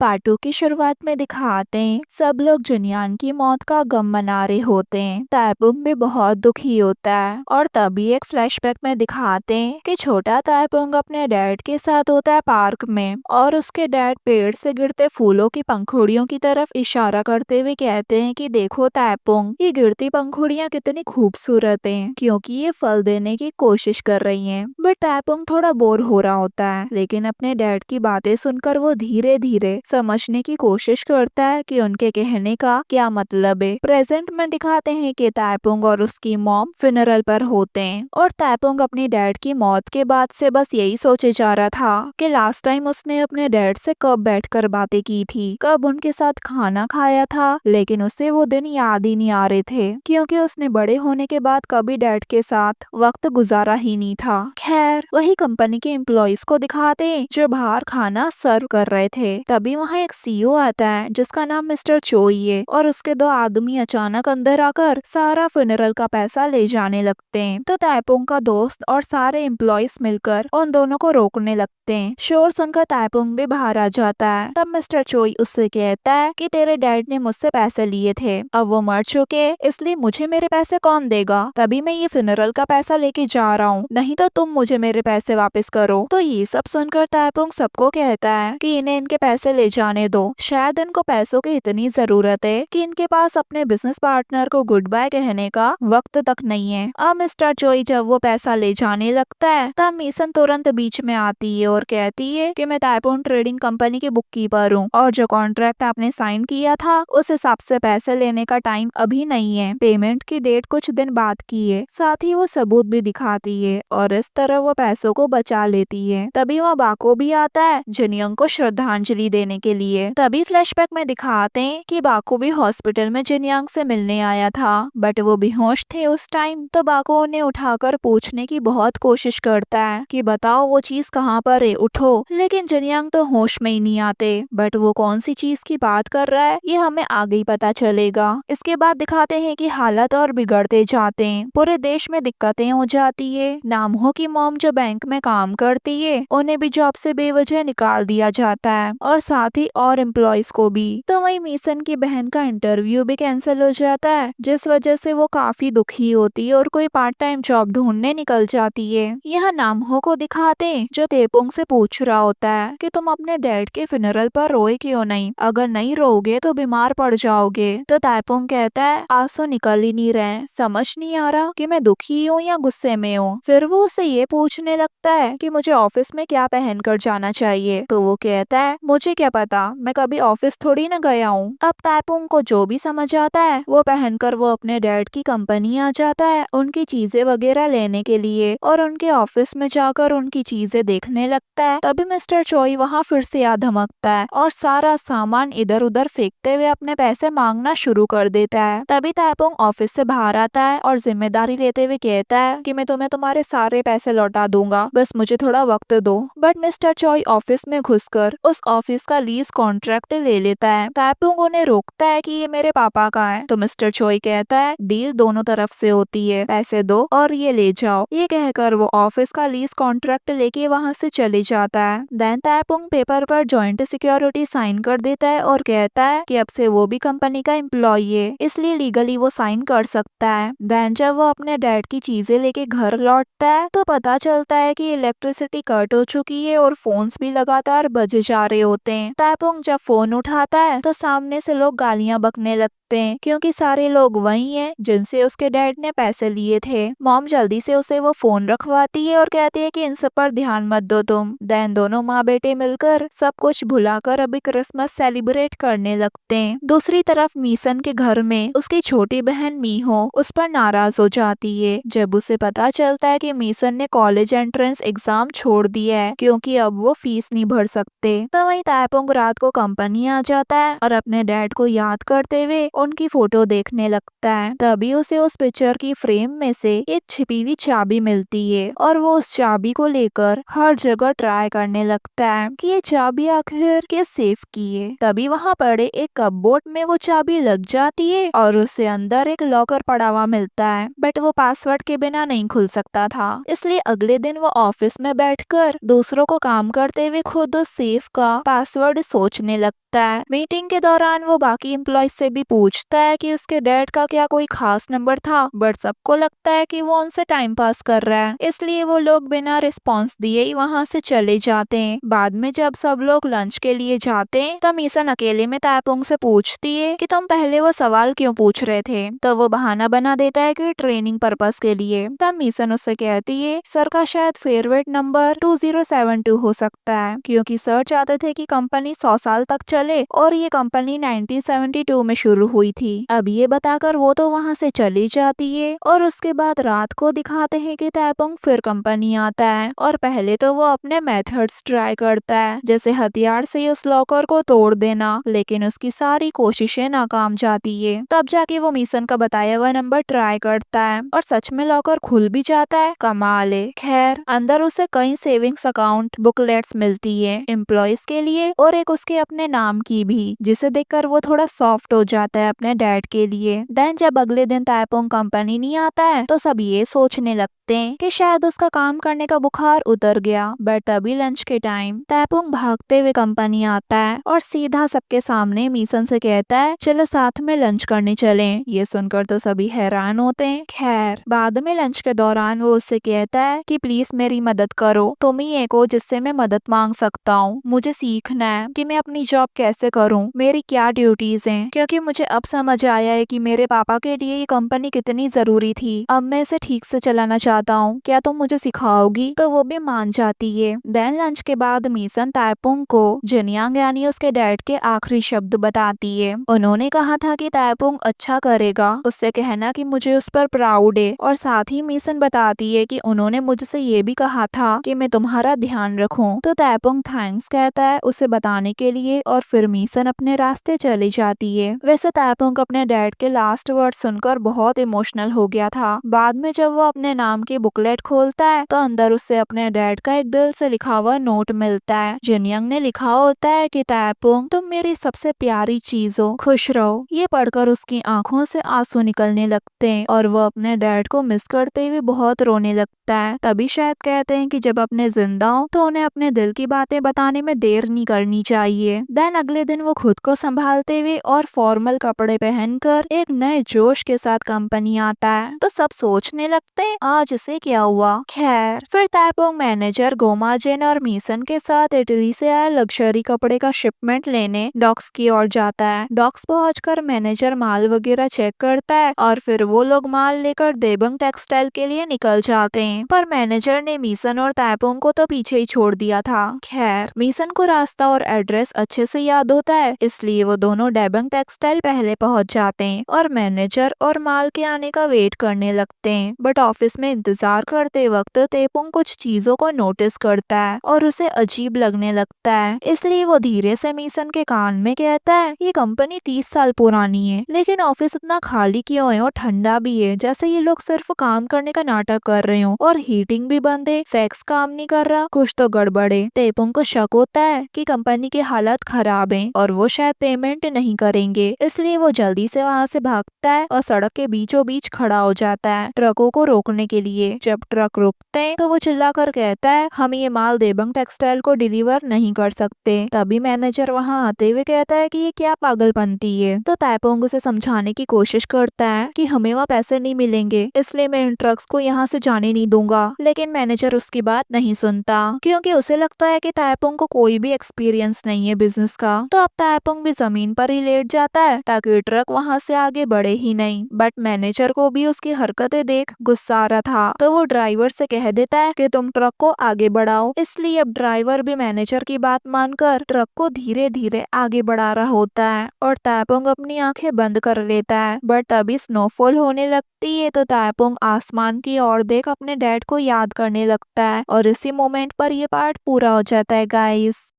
Part 2 की शुरुआत में दिखाते हैं सब लोग जुनियान की मौत का गम मना रहे होते हैं। ताइपुंग भी बहुत दुखी होता है और तभी एक फ्लैशबैक में दिखाते हैं कि छोटा ताइपुंग अपने डैड के साथ होता है पार्क में और उसके डैड पेड़ से गिरते फूलों की पंखुड़ियों की तरफ इशारा करते हुए कहते हैं कि देखो ताइपुंग, ये गिरती पंखुड़ियां कितनी खूबसूरत हैं क्योंकि ये फल देने की कोशिश कर रही हैं। बट ताइपुंग थोड़ा बोर हो रहा होता है, लेकिन अपने डैड की बातें सुनकर वो धीरे धीरे समझने की कोशिश करता है कि उनके कहने का क्या मतलब है। प्रेजेंट में दिखाते हैं कि ताइपुंग और उसकी मॉम फ्यूनरल पर होते हैं और ताइपुंग अपनी डैड की मौत के बाद से बस यही सोचे जा रहा था कि लास्ट टाइम उसने अपने डैड से कब बैठकर बातें की थी, कब उनके साथ खाना खाया था, लेकिन उसे वो दिन याद ही नहीं आ रहे थे क्योंकि उसने बड़े होने के बाद कभी डैड के साथ वक्त गुजारा ही नहीं था। खैर, वही कंपनी के एम्प्लॉइज को दिखाते जो बाहर खाना सर्व कर रहे थे। तभी वहाँ एक सीईओ आता है जिसका नाम मिस्टर चोई है और उसके दो आदमी अचानक अंदर आकर सारा फ्यूनरल का पैसा ले जाने लगते हैं। तो ताइपुंग का दोस्त और सारे एम्प्लॉइज मिलकर उन दोनों को रोकने लगते हैं। शोर सुनकर ताइपुंग भी बाहर आ जाता है। तब मिस्टर चोई उससे कहता है कि तेरे डैड ने मुझसे पैसे लिए थे, अब वो मर चुके, इसलिए मुझे मेरे पैसे कौन देगा? तभी मैं ये फ्यूनरल का पैसा लेके जा रहा हूँ, नहीं तो तुम मुझे मेरे पैसे वापस करो। तो ये सब सुनकर ताइपुंग सबको कहता है कि इन्हें इनके पैसे ले जाने दो, शायद इनको पैसों की इतनी जरूरत है कि इनके पास अपने बिजनेस पार्टनर को गुड बाय कहने का वक्त तक नहीं है। अब मिस्टर चोई जब वो पैसा ले जाने लगता है तब मीसन तुरंत बीच में आती है और कहती है कि मैं ताइपुंग ट्रेडिंग कंपनी के बुक कीपर हूँ और जो कॉन्ट्रैक्ट आपने साइन किया था उस हिसाब से पैसे लेने का टाइम अभी नहीं है, पेमेंट की डेट कुछ दिन बाद की है। साथ ही वो सबूत भी दिखाती है और इस तरह वो पैसों को बचा लेती है। तभी वह बाको भी आता है जिनयोंग को श्रद्धांजलि देने के लिए। तभी फ्लैशबैक में दिखाते हैं कि बाको भी हॉस्पिटल में जिनयांग से मिलने आया था, बट वो बेहोश थे उस टाइम। तो बाको उन्हें उठाकर पूछने की बहुत कोशिश करता है कि बताओ वो चीज कहाँ पर है, उठो, लेकिन जिनयांग तो होश में ही नहीं आते। बट वो कौन सी चीज की बात कर रहा है ये हमें आगे ही पता चलेगा। इसके बाद दिखाते हैं कि हालत और बिगड़ते जाते हैं, पूरे देश में दिक्कतें हो जाती है। नामहो की मॉम जो बैंक में काम करती है उन्हें भी जॉब से बेवजह निकाल दिया जाता है और साथ ही और एम्प्लॉइज को भी। तो वही मीसन की बहन का इंटरव्यू भी कैंसिल हो जाता है जिस वजह से वो काफी दुखी होती है और कोई पार्ट टाइम जॉब ढूंढने निकल जाती है। यहाँ नामहो को दिखाते हैं जो तेपुंग से पूछ रहा होता है कि तुम अपने डैड के फ्यूनरल पर रोए क्यों नहीं, अगर नहीं रोगे तो बीमार पड़ जाओगे। तो ताइपुंग कहता है आंसू निकल ही नहीं रहे, समझ नहीं आ रहा कि मैं दुखी हूँ या गुस्से में हूँ। फिर वो उसे ये पूछने लगता है कि मुझे ऑफिस में क्या पहन कर जाना चाहिए। तो वो कहता है मुझे क्या पता, मैं कभी ऑफिस थोड़ी न गया हूँ। अब ताइपुंग को जो भी समझ आता है वो पहनकर वो अपने डैड की कंपनी आ जाता है उनकी चीजें वगैरह लेने के लिए और उनके ऑफिस में जाकर उनकी चीजें देखने लगता है। तभी मिस्टर चोई वहाँ फिर से आ धमकता है और सारा सामान इधर उधर फेंकते हुए अपने पैसे मांगना शुरू कर देता है। तभी ताइपुंग ऑफिस से बाहर आता है और जिम्मेदारी लेते हुए कहता है कि मैं तुम्हें तुम्हारे सारे पैसे लौटा दूंगा, बस मुझे थोड़ा वक्त दो। बट मिस्टर चोई ऑफिस में घुसकर उस ऑफिस का लीज कॉन्ट्रैक्ट ले लेता है। ताइपुंग उन्हें रोकता है कि ये मेरे पापा का है। तो मिस्टर चोई कहता है डील दोनों तरफ से होती है, पैसे दो और ये ले जाओ। ये कहकर वो ऑफिस का लीज कॉन्ट्रैक्ट लेके वहाँ से चले जाता है। देन ताइपुंग पेपर पर जॉइंट सिक्योरिटी साइन कर देता है और कहता है कि अब से वो भी कंपनी का एम्प्लॉई है, इसलिए लीगली वो साइन कर सकता है। देन जब वो अपने डैड की चीजें लेके घर लौटता है तो पता चलता है कि इलेक्ट्रिसिटी कट हो चुकी है और फोन्स भी लगातार बजे जा रहे होते हैं। ताइपुंग जब फोन उठाता है तो सामने से लोग गालियां बकने लगते हैं क्योंकि सारे लोग वही हैं जिनसे उसके डैड ने पैसे लिए थे। मॉम जल्दी से उसे वो फोन रखवाती है और कहती है कि इन सब पर ध्यान मत दो तुम। देन दोनों माँ बेटे मिलकर सब कुछ भुलाकर अभी क्रिसमस सेलिब्रेट करने लगते हैं। दूसरी तरफ मीसन के घर में उसकी छोटी बहन मीहो उस पर नाराज हो जाती है जब उसे पता चलता है कि मीसन ने कॉलेज एंट्रेंस एग्जाम छोड़ दिया है क्योंकि अब वो फीस नहीं भर सकते। तो वही ताइपुंग रात को कंपनी आ जाता है और अपने डैड को याद करते हुए उनकी फोटो देखने लगता है। तभी उसे उस पिक्चर की फ्रेम में से एक छिपी हुई चाबी मिलती है और वो उस चाबी को लेकर हर जगह ट्राई करने लगता है कि ये चाबी आखिर किस सेफ की है। तभी वहाँ पड़े एक कपबोर्ड में वो चाबी लग जाती है और उसे अंदर एक लॉकर पड़ा हुआ मिलता है, बट वो पासवर्ड के बिना नहीं खुल सकता था। इसलिए अगले दिन वो ऑफिस में बैठकर दूसरों को काम करते हुए खुद उस सेफ का पासवर्ड वर्ड सोचने लगता है। मीटिंग के दौरान वो बाकी एम्प्लॉय से भी पूछता है कि उसके डैड का क्या कोई खास नंबर था, बट सबको लगता है कि वो उनसे टाइम पास कर रहा है, इसलिए वो लोग बिना रिस्पॉन्स दिए ही वहाँ से चले जाते हैं। बाद में जब सब लोग लंच के लिए जाते हैं तब मीसन अकेले में तापुंग से पूछती है कि तुम पहले वो सवाल क्यों पूछ रहे थे, तो वो बहाना बना देता है कि ट्रेनिंग पर्पस के लिए। तब मीसन उससे कहती है सर का शायद फेवरेट नंबर 2072 हो सकता है, क्योंकि सर चाहते थे कि कंपनी 100 साल तक चले और ये कंपनी 1972 में शुरू हुई थी। अब ये बताकर वो तो वहाँ से चली जाती है और उसके बाद रात को दिखाते हैं कि तापुंग फिर कंपनी आता है और पहले तो वो अपने मेथड्स ट्राई करता है, जैसे हथियार से उस लॉकर को तोड़ देना, लेकिन उसकी सारी कोशिशें नाकाम जाती है। तब जाके वो मिशन का बताया हुआ नंबर ट्राई करता है और सच में लॉकर खुल भी जाता है। कमाल है। खैर अंदर उसे कई सेविंग्स अकाउंट बुकलेट्स मिलती है एम्प्लॉयज के लिए और एक उसके अपने नाम की भी, जिसे देखकर वो थोड़ा सॉफ्ट हो जाता है अपने डैड के लिए। देन जब अगले दिन तापुंग कंपनी नहीं आता है तो सब ये सोचने लगते हैं कि शायद उसका काम करने का बुखार उतर गया। बट तभी लंच के टाइम तापुंग भागते हुए कंपनी आता है और सीधा सबके सामने मिशन से कहता है चलो साथ में लंच करने चलें। ये सुनकर तो सभी हैरान होते हैं। खैर बाद में लंच के दौरान वो उससे कहता है कि प्लीज मेरी मदद करो, तुम ही एक हो जिससे मैं मदद मांग सकता हूँ। मुझे सीखना है कि मैं अपनी जॉब कैसे करूँ, मेरी क्या ड्यूटीज हैं, क्योंकि मुझे अब समझ आया है कि मेरे पापा के लिए ये कंपनी कितनी जरूरी थी। अब मैं इसे ठीक से चलाना चाहता हूँ, क्या तुम मुझे सिखाओगी? तो वो भी मान जाती है। देन लंच के बाद मिशन तापुंग को जिनयांग यानी उसके डैड के आखिरी शब्द बताती है। उन्होंने कहा था कि तापुंग अच्छा करेगा, उससे कहना कि मुझे उस पर प्राउड है। और साथ ही मिशन बताती है कि उन्होंने मुझसे ये भी कहा था कि मैं तुम्हारा ध्यान रखूं। तो तापुंग थैंक्स कहता है उसे बताने के लिए और फिर मिशन अपने रास्ते चली जाती है। वैसे तापुंग अपने डैड के लास्ट वर्ड सुनकर बहुत इमोशनल हो गया था। बाद में जब वो अपने नाम की बुकलेट खोलता है तो अंदर उससे अपने डैड का एक दिल से लिखा हुआ नोट मिलता है। जिनयांग ने लिखा होता है कि तापुंग तुम मेरी सबसे प्यारी चीज हो, खुश रहो। ये पढ़कर उसकी आंखों से आंसू निकलने लगते हैं और वो अपने डैड को मिस करते हुए बहुत रोने लगता है। तभी शायद कहते हैं कि जब अपने जिंदा हो तो उन्हें अपने दिल की बातें बताने में देर नहीं करनी चाहिए। देन अगले दिन वो खुद को संभालते हुए और फॉर्मल कपड़े पहनकर एक नए जोश के साथ कंपनी आता है। तो सब सोचने लगते हैं आज इसे क्या हुआ। खैर फिर तापुंग मैनेजर गोमाजिन और मिशन के साथ इटली से आए लग्जरी कपड़े का शिपमेंट लेने डॉक्स की ओर जाता है। डॉक्स पहुंचकर मैनेजर माल वगैरह चेक करता है और फिर वो लोग माल लेकर देबंग टेक्सटाइल के लिए निकल जाते हैं। पर मैनेजर ने मिशन और तापुंग को तो पीछे ही छोड़ दिया था। खैर मिशन को रास्ता और एड्रेस अच्छे से याद होता है, इसलिए वो दोनों डेबंग टेक्सटाइल पहले पहुंच जाते हैं और मैनेजर और माल के आने का वेट करने लगते हैं। बट ऑफिस में इंतजार करते वक्त तापुंग कुछ चीजों को नोटिस करता है और उसे अजीब लगने लगता है, इसलिए वो धीरे से मिशन के कान में कहता है ये कंपनी 30 साल पुरानी है, लेकिन ऑफिस इतना खाली क्यों है और ठंडा भी है, जैसे ये लोग सिर्फ काम करने का नाटक कर रहे हो। और हीटिंग भी बंद है, फैक्स काम नहीं कर रहा, कुछ तो गड़बड़ है। तापुंग को शक होता है कि कंपनी की हालत खराब है और वो शायद पेमेंट नहीं करेंगे, इसलिए वो जल्दी से वहाँ से भागता है और सड़क के बीचों बीच खड़ा हो जाता है ट्रकों को रोकने के लिए। जब ट्रक रुकते हैं तो वो चिल्लाकर कहता है हम ये माल देबंग टेक्सटाइल को डिलीवर नहीं कर सकते। तभी मैनेजर वहाँ आते हुए कहता है कि ये क्या पागलपंती है। तो तापुंग उसे समझाने की कोशिश करता है कि हमें वहाँ पैसे नहीं मिलेंगे, इसलिए मैं इन ट्रक्स को यहाँ से जाने नहीं दूंगा। लेकिन मैनेजर उसकी बात नहीं सुनता, क्योंकि उसे लगता है कि तापुंग को कोई भी एक्सपीरियंस नहीं है बिजनेस का। तो अब तापुंग भी जमीन पर ही लेट जाता है ताकि ट्रक वहाँ से आगे बढ़े ही नहीं। बट मैनेजर को भी उसकी हरकतें देख गुस्सा आ रहा था, तो वो ड्राइवर से कह देता है कि तुम ट्रक को आगे बढ़ाओ। इसलिए अब ड्राइवर भी मैनेजर की बात मानकर ट्रक को धीरे धीरे आगे बढ़ा रहा होता है और तापुंग अपनी आंखें बंद कर लेता है। बट तभी स्नोफॉल होने लगती है तो तापुंग आसमान की ओर देख अपने डैड को याद करने लगता है और इसी मोमेंट पर ये पार्ट पूरा हो जाता है गाइस।